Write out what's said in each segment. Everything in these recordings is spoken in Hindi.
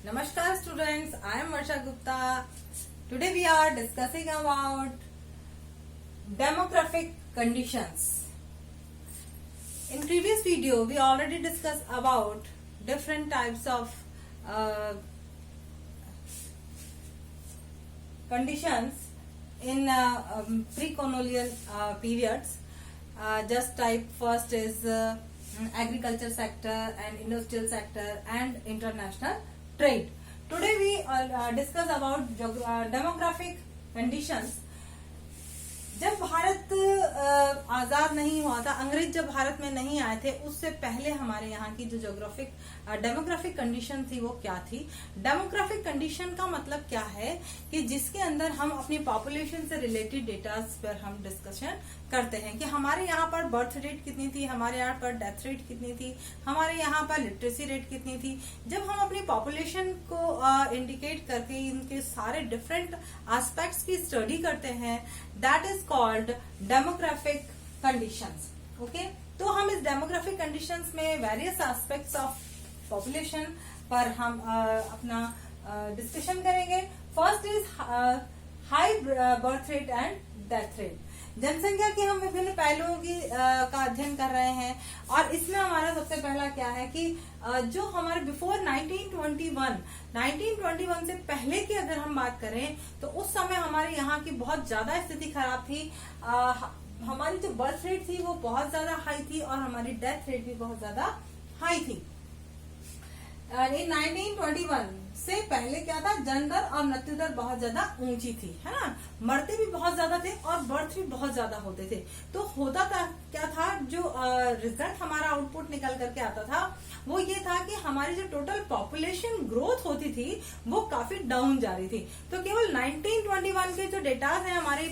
Namaskar students, I am Varsha Gupta. Today we are discussing about demographic conditions. In previous video we already discussed about different types of conditions in pre-colonial periods. Just type first is agriculture sector and industrial sector and international trade. Today we discuss about demographic conditions. जब भारत आजाद नहीं हुआ था, अंग्रेज जब भारत में नहीं आए थे, उससे पहले हमारे यहाँ की जो डेमोग्राफिक कंडीशन थी वो क्या थी। डेमोग्राफिक कंडीशन का मतलब क्या है कि जिसके अंदर हम अपनी पॉपुलेशन से रिलेटेड डेटा पर हम डिस्कशन करते हैं कि हमारे यहाँ पर बर्थ रेट कितनी थी, हमारे यहाँ पर डेथ रेट कितनी थी, हमारे यहाँ पर लिटरेसी रेट कितनी थी। जब हम अपनी पॉपुलेशन को इंडिकेट करके इनके सारे डिफरेंट एस्पेक्ट्स की स्टडी करते हैं, that is called demographic conditions. Okay, तो हम इस डेमोग्राफिक कंडीशंस में वेरियस एस्पेक्ट्स ऑफ पॉपुलेशन पर हम अपना डिस्कशन करेंगे। First is high birth rate and death rate. जनसंख्या की हम विभिन्न पहलुओं की का अध्ययन कर रहे हैं और इसमें हमारा सबसे पहला क्या है कि जो हमारे बिफोर 1921 से पहले की अगर हम बात करें तो उस समय हमारे यहाँ की बहुत ज्यादा स्थिति खराब थी। हमारी जो बर्थ रेट थी वो बहुत ज्यादा हाई थी और हमारी डेथ रेट भी बहुत ज्यादा हाई थी। इन 1921 से पहले क्या था, जन्म दर और मृत्यु दर बहुत ज्यादा ऊंची थी, है ना। मरते भी बहुत ज्यादा थे और बर्थ भी बहुत ज्यादा होते थे। तो होता था क्या था, जो रिजल्ट हमारा आउटपुट निकल करके आता था वो ये था कि हमारी जो टोटल पॉपुलेशन ग्रोथ होती थी वो काफी डाउन जा रही थी। तो केवल 1921 के जो डेटा है हमारी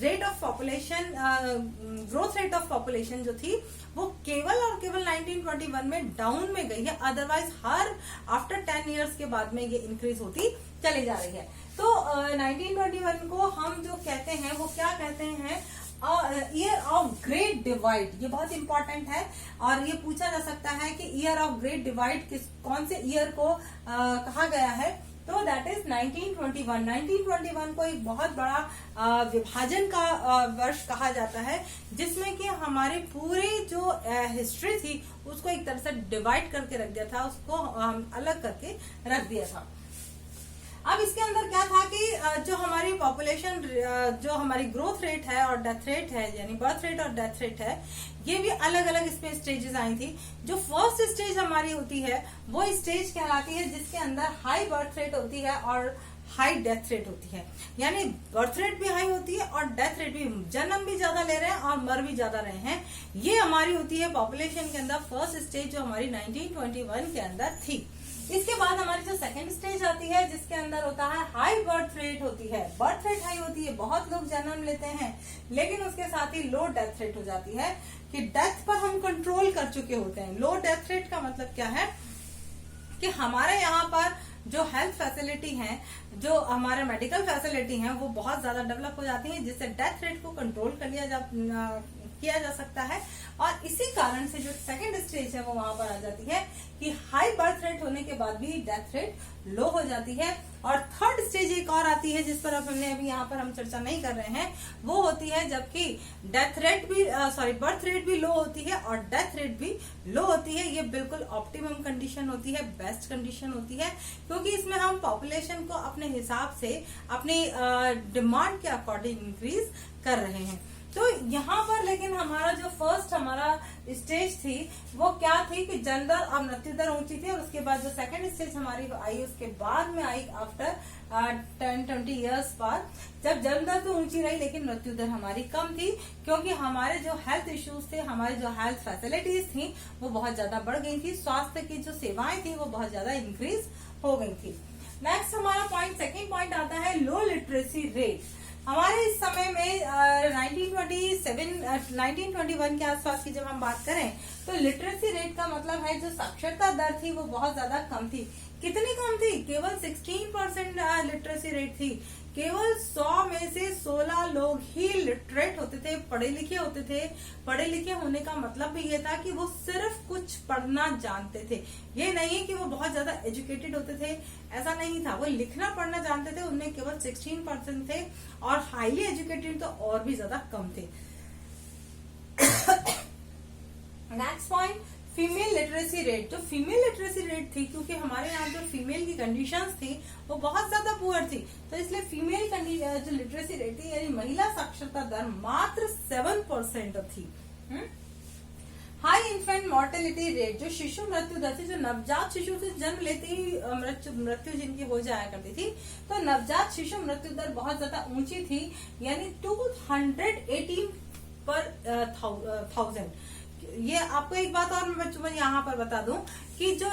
rate of population, growth rate of population जो थी वो केवल और केवल 1921 में डाउन में गई है। अदरवाइज हर आफ्टर 10 इयर्स के बाद में ये इंक्रीज होती चली जा रही है। तो 1921 को हम जो कहते हैं वो क्या कहते हैं, ईयर ऑफ ग्रेट डिवाइड। ये बहुत इंपॉर्टेंट है और ये पूछा जा सकता है कि ईयर ऑफ ग्रेट डिवाइड कौन से ईयर को कहा गया है। तो दैट इज 1921। 1921 को एक बहुत बड़ा विभाजन का वर्ष कहा जाता है, जिसमें कि हमारे पूरे जो हिस्ट्री थी उसको एक तरह से डिवाइड करके रख दिया था, उसको अलग करके रख दिया था। अब इसके अंदर क्या था कि जो हमारी पॉपुलेशन, जो हमारी ग्रोथ रेट है और डेथ रेट है, यानी बर्थ रेट और डेथ रेट है, ये भी अलग अलग इसमें स्टेजेस आई थी। जो फर्स्ट स्टेज हमारी होती है वो स्टेज कहलाती है जिसके अंदर हाई बर्थ रेट होती है और हाई डेथ रेट होती है। यानी बर्थ रेट भी हाई होती है और डेथ रेट भी, जन्म भी ज्यादा ले रहे हैं और मर भी ज्यादा रहे हैं। ये हमारी होती है पॉपुलेशन के अंदर फर्स्ट स्टेज, जो हमारी 1921 के अंदर थी। इसके बाद हमारी जो सेकेंड स्टेज आती है जिसके अंदर होता है हाई बर्थ रेट होती है। बर्थ रेट हाई होती है, बहुत लोग जन्म लेते हैं, लेकिन उसके साथ ही लो डेथ रेट हो जाती है कि डेथ पर हम कंट्रोल कर चुके होते हैं। लो डेथ रेट का मतलब क्या है कि हमारे यहाँ पर जो हेल्थ फैसिलिटी है, जो हमारे मेडिकल फैसिलिटी है, वो बहुत ज्यादा डेवलप हो जाती है, जिससे डेथ रेट को कंट्रोल कर किया जा सकता है। और इसी कारण से जो सेकंड स्टेज है वो वहां पर आ जाती है कि हाई बर्थ रेट होने के बाद भी डेथ रेट लो हो जाती है। और थर्ड स्टेज एक और आती है जिस पर हमने अभी यहाँ पर हम चर्चा नहीं कर रहे हैं, वो होती है जबकि डेथ रेट भी बर्थ रेट भी लो होती है और डेथ रेट भी लो होती है। ये बिल्कुल ऑप्टिमम कंडीशन होती है, बेस्ट कंडीशन होती है, क्योंकि इसमें हम पॉपुलेशन को अपने हिसाब से अपनी डिमांड के अकॉर्डिंग इंक्रीज कर रहे हैं। तो यहाँ पर लेकिन हमारा जो फर्स्ट हमारा स्टेज थी वो क्या थी कि जन्म दर और मृत्यु दर ऊंची थी, और उसके बाद जो सेकंड स्टेज हमारी आई उसके बाद में आई आफ्टर 10-20 इयर्स बाद, जब जन्म दर तो ऊंची रही लेकिन मृत्यु दर हमारी कम थी, क्योंकि हमारे जो हेल्थ इश्यूज थे, हमारी जो हेल्थ फैसिलिटीज थी वो बहुत ज्यादा बढ़ गई थी, स्वास्थ्य की जो सेवाएं थी वो बहुत ज्यादा इंक्रीज हो गई थी। नेक्स्ट हमारा पॉइंट, सेकेंड पॉइंट आता है लो लिटरेसी रेट। हमारे इस समय में 1921 के आसपास की जब हम बात करें तो लिटरेसी रेट का मतलब है जो साक्षरता दर थी वो बहुत ज्यादा कम थी। कितनी कम थी? केवल 16% लिटरेसी रेट थी। केवल 100 में से 16 लोग ही लिटरेट होते थे, पढ़े लिखे होते थे। पढ़े लिखे होने का मतलब भी ये था कि वो सिर्फ कुछ पढ़ना जानते थे। ये नहीं है कि वो बहुत ज्यादा एजुकेटेड होते थे, ऐसा नहीं था। वो लिखना पढ़ना जानते थे, उनमें केवल 16% थे, और हाईली एजुकेटेड तो और भी ज्यादा कम थे। Next point, female literacy rate. जो फीमेल लिटरेसी रेट थी, क्योंकि हमारे यहाँ जो फीमेल की कंडीशंस थी वो बहुत ज्यादा पुअर थी, तो इसलिए फीमेल जो लिटरेसी रेट थी यानी महिला साक्षरता दर मात्र 7% थी। हाई इन्फेंट मोर्टेलिटी रेट, जो शिशु मृत्यु दर थी, जो नवजात शिशु से जन्म लेते ही मृत्यु जिनकी हो जाया करती थी, तो नवजात शिशु मृत्यु दर बहुत ज्यादा ऊंची थी, यानी 218 पर 1000। ये आपको एक बात और मैं बच्चों में यहाँ पर बता दूं कि जो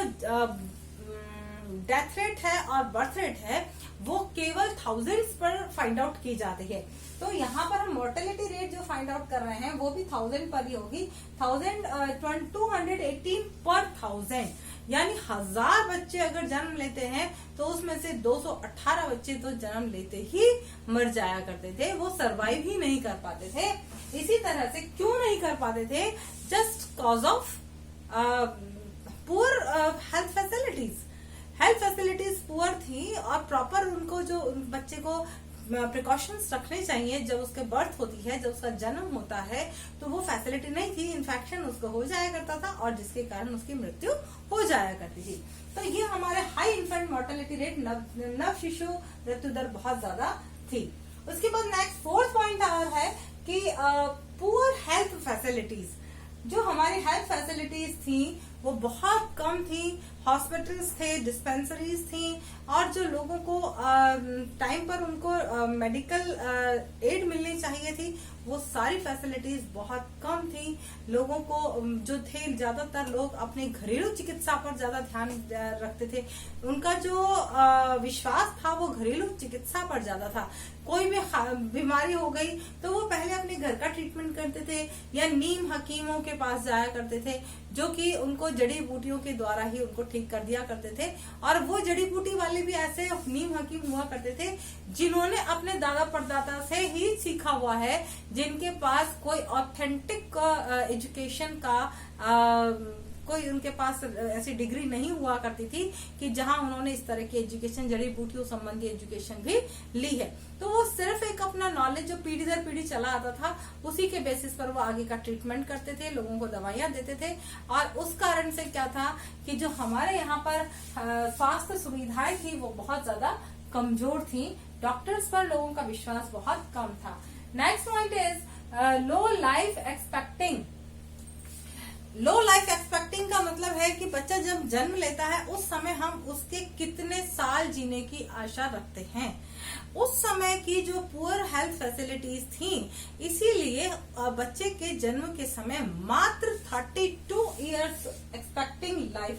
डेथ रेट है और बर्थ रेट है वो केवल थाउजेंड्स पर फाइंड आउट की जाती है। तो यहाँ पर हम मोर्टेलिटी रेट जो फाइंड आउट कर रहे हैं वो भी 1000 पर ही होगी। 218 पर 1000, यानी 1000 बच्चे अगर जन्म लेते हैं तो उसमें से 218 बच्चे तो जन्म लेते ही मर जाया करते थे, वो सरवाइव ही नहीं कर पाते थे। इसी तरह से क्यों नहीं कर पाते थे? Just cause of poor health facilities. Health facilities poor थी और प्रॉपर उनको जो बच्चे को प्रिकॉशंस रखने चाहिए जब उसके बर्थ होती है, जब उसका जन्म होता है, तो वो फैसिलिटी नहीं थी। इन्फेक्शन उसको हो जाया करता था और जिसके कारण उसकी मृत्यु हो जाया करती थी। तो ये हमारे हाई इन्फेंट मोर्टेलिटी रेट, नव शिशु मृत्यु दर बहुत ज्यादा थी। उसके बाद नेक्स्ट 4th पॉइंट और है कि पुअर हेल्थ फैसिलिटीज। जो हमारी हेल्थ फैसिलिटीज थी वो बहुत कम थी। हॉस्पिटल्स थे, डिस्पेंसरीज थी, और जो लोगों को टाइम पर उनको मेडिकल एड मिलनी चाहिए थी वो सारी फैसिलिटीज बहुत कम थी। लोगों को जो थे, ज्यादातर लोग अपने घरेलू चिकित्सा पर ज्यादा ध्यान रखते थे। उनका जो विश्वास था वो घरेलू चिकित्सा पर ज्यादा था। कोई भी बीमारी हो गई तो वो पहले अपने घर का ट्रीटमेंट करते थे या नीम हकीमों के पास जाया करते थे, जो कि उनको जड़ी बूटियों के द्वारा ही उनको ठीक कर दिया करते थे। और वो जड़ी बूटी वाले भी ऐसे नीम हकीम हुआ करते थे जिन्होंने अपने दादा परदादा से ही सीखा हुआ है, जिनके पास कोई ऑथेंटिक एजुकेशन का कोई उनके पास ऐसी डिग्री नहीं हुआ करती थी कि जहां उन्होंने इस तरह की एजुकेशन, जड़ी बूटियों संबंधी एजुकेशन भी ली है। तो वो सिर्फ एक अपना नॉलेज जो पीढ़ी दर पीढ़ी चला आता था उसी के बेसिस पर वो आगे का ट्रीटमेंट करते थे, लोगों को दवाइयां देते थे। और उस कारण से क्या था कि जो हमारे यहाँ पर स्वास्थ्य सुविधाएं थी वो बहुत ज्यादा कमजोर थी। डॉक्टर्स पर लोगों का विश्वास बहुत कम था। Next point is low life expecting. Low life expecting का मतलब है कि बच्चा जब जन्म लेता है उस समय हम उसके कितने साल जीने की आशा रखते हैं। उस समय की जो पुअर हेल्थ फैसिलिटीज थी, इसीलिए बच्चे के जन्म के समय मात्र 32 इयर्स एक्सपेक्टिंग लाइफ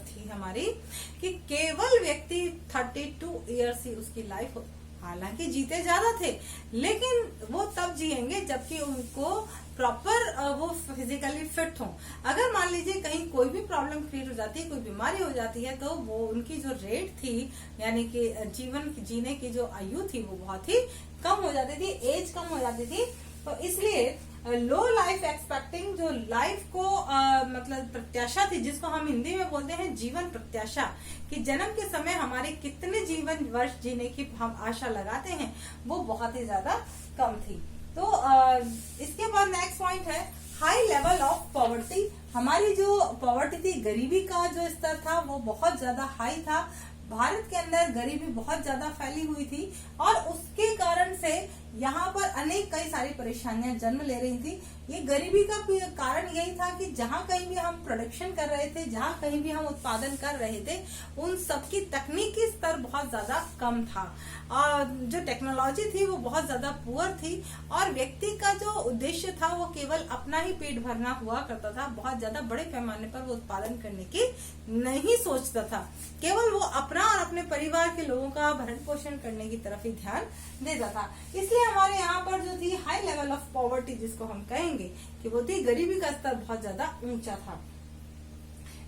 थी हमारी, कि केवल व्यक्ति 32 इयर्स ही उसकी लाइफ, हालांकि जीते ज्यादा थे लेकिन वो तब जिएंगे जबकि उनको प्रॉपर वो फिजिकली फिट हो। अगर मान लीजिए कहीं कोई भी प्रॉब्लम क्रिएट हो जाती है, कोई बीमारी हो जाती है, तो वो उनकी जो रेट थी यानी कि जीवन जीने की जो आयु थी वो बहुत ही कम हो जाती थी, एज कम हो जाती थी। तो इसलिए लो लाइफ एक्सपेक्टिंग, जो लाइफ को मतलब प्रत्याशा थी, जिसको हम हिंदी में बोलते हैं जीवन प्रत्याशा, कि जन्म के समय हमारे कितने जीवन वर्ष जीने की हम आशा लगाते हैं, वो बहुत ही ज्यादा कम थी। तो इसके बाद नेक्स्ट पॉइंट है हाई लेवल ऑफ पॉवर्टी। हमारी जो पॉवर्टी थी, गरीबी का जो स्तर था वो बहुत ज्यादा हाई था। भारत के अंदर गरीबी बहुत ज्यादा फैली हुई थी और उसके कारण से यहाँ पर अनेक कई सारी परेशानियां जन्म ले रही थी। ये गरीबी का कारण यही था कि जहाँ कहीं भी हम प्रोडक्शन कर रहे थे, जहाँ कहीं भी हम उत्पादन कर रहे थे, उन सबकी तकनीकी स्तर बहुत ज्यादा कम था और जो टेक्नोलॉजी थी वो बहुत ज्यादा पुअर थी और व्यक्ति का जो उद्देश्य था वो केवल अपना ही पेट भरना हुआ करता था। बहुत ज्यादा बड़े पैमाने पर वो उत्पादन करने की नहीं सोचता था। केवल वो अपना और अपने परिवार के लोगों का भरण पोषण करने की तरफ ही ध्यान देता था। इसलिए हमारे यहाँ पर जो थी हाई लेवल ऑफ पॉवर्टी जिसको हम कहेंगे कि वो थी, गरीबी का स्तर बहुत ज्यादा ऊंचा था।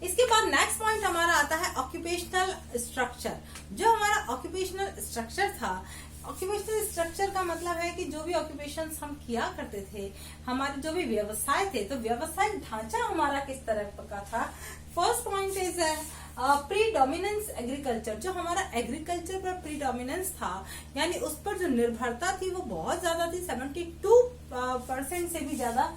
इसके बाद नेक्स्ट पॉइंट हमारा आता है ऑक्यूपेशनल स्ट्रक्चर। जो हमारा ऑक्यूपेशनल स्ट्रक्चर था, ऑक्यूपेशनल स्ट्रक्चर का मतलब है कि जो भी ऑक्यूपेशन हम किया करते थे, हमारे जो भी व्यवसाय थे, तो व्यवसायिक ढांचा हमारा किस तरह का था। First point is predominance agriculture. जो हमारा एग्रीकल्चर पर प्रीडोमिनेंस था, यानी उस पर जो निर्भरता थी वो बहुत ज्यादा थी, 72% से भी ज्यादा,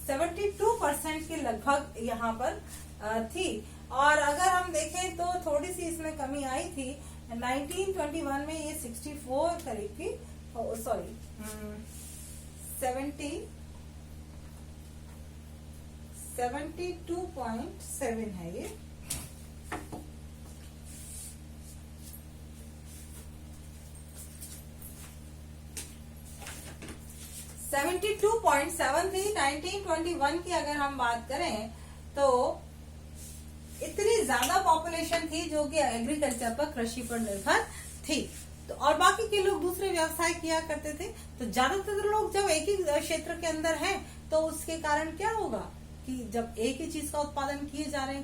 72% के लगभग यहाँ पर थी। और अगर हम देखें तो थोड़ी सी इसमें कमी आई थी 1921 में, ये 64 करीब की, सॉरी 72.7 है ये। सेवेंटी 2.7 थी 1921 की। अगर हम बात करें तो इतनी ज्यादा पॉपुलेशन थी जो कि एग्रीकल्चर पर, कृषि पर निर्भर थी। तो और बाकी के लोग दूसरे व्यवसाय किया करते थे। तो ज्यादातर लोग जब एक ही क्षेत्र के अंदर हैं तो उसके कारण क्या होगा कि जब एक ही चीज का उत्पादन किए जा रहे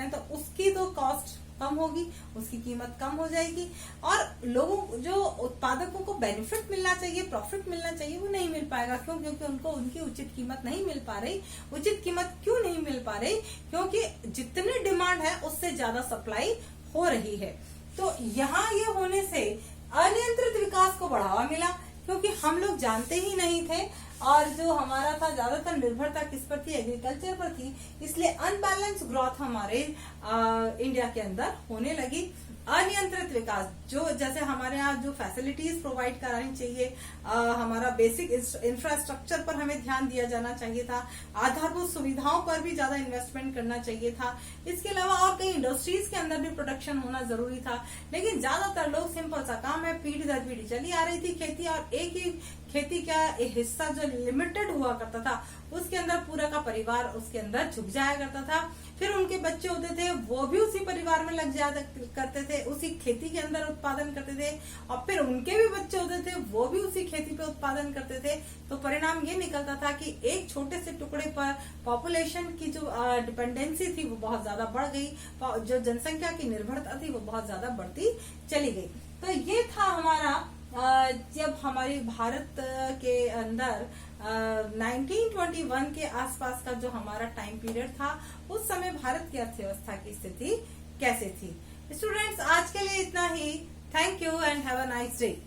हैं तो उसकी तो कॉस्ट कम होगी, उसकी कीमत कम हो जाएगी, और लोगों जो उत्पादकों को बेनिफिट मिलना चाहिए, प्रॉफिट मिलना चाहिए, वो नहीं मिल पाएगा। क्यों? क्योंकि उनको उनकी उचित कीमत नहीं मिल पा रही। उचित कीमत क्यों नहीं मिल पा रही? क्योंकि जितनी डिमांड है उससे ज्यादा सप्लाई हो रही है। तो यहाँ ये होने से अनियंत्रित विकास को बढ़ावा मिला, क्योंकि हम लोग जानते ही नहीं थे, और जो हमारा था ज्यादातर निर्भरता किस पर थी? एग्रीकल्चर पर थी। इसलिए अनबैलेंस ग्रोथ हमारे इंडिया के अंदर होने लगी। अनियंत्रित विकास, जो जैसे हमारे यहाँ जो फैसिलिटीज प्रोवाइड करानी चाहिए, हमारा बेसिक इंफ्रास्ट्रक्चर पर हमें ध्यान दिया जाना चाहिए था, आधारभूत सुविधाओं पर भी ज्यादा इन्वेस्टमेंट करना चाहिए था। इसके अलावा और कई इंडस्ट्रीज के अंदर भी प्रोडक्शन होना जरूरी था। लेकिन ज्यादातर लोग, सिंपल सा काम है, पीढ़ी दर पीढ़ी चली आ रही थी खेती, और एक ही खेती का हिस्सा जो लिमिटेड हुआ करता था, उसके अंदर पूरा का परिवार उसके अंदर झुक जाया करता था। फिर उनके बच्चे होते थे, वो भी उसी परिवार में लग जाया करते थे, उसी खेती के अंदर उत्पादन करते थे, और फिर उनके भी बच्चे होते थे, वो भी उसी खेती पे उत्पादन करते थे। तो परिणाम ये निकलता था कि एक छोटे से टुकड़े पर पॉपुलेशन की जो डिपेंडेंसी थी वो बहुत ज्यादा बढ़ गई, जो जनसंख्या की निर्भरता थी वो बहुत ज्यादा बढ़ती चली गई। तो ये था हमारा जब हमारी भारत के अंदर 1921 के आसपास का जो हमारा टाइम पीरियड था, उस समय भारत की अर्थव्यवस्था की स्थिति कैसे थी। स्टूडेंट्स, आज के लिए इतना ही। Thank you and have a nice day.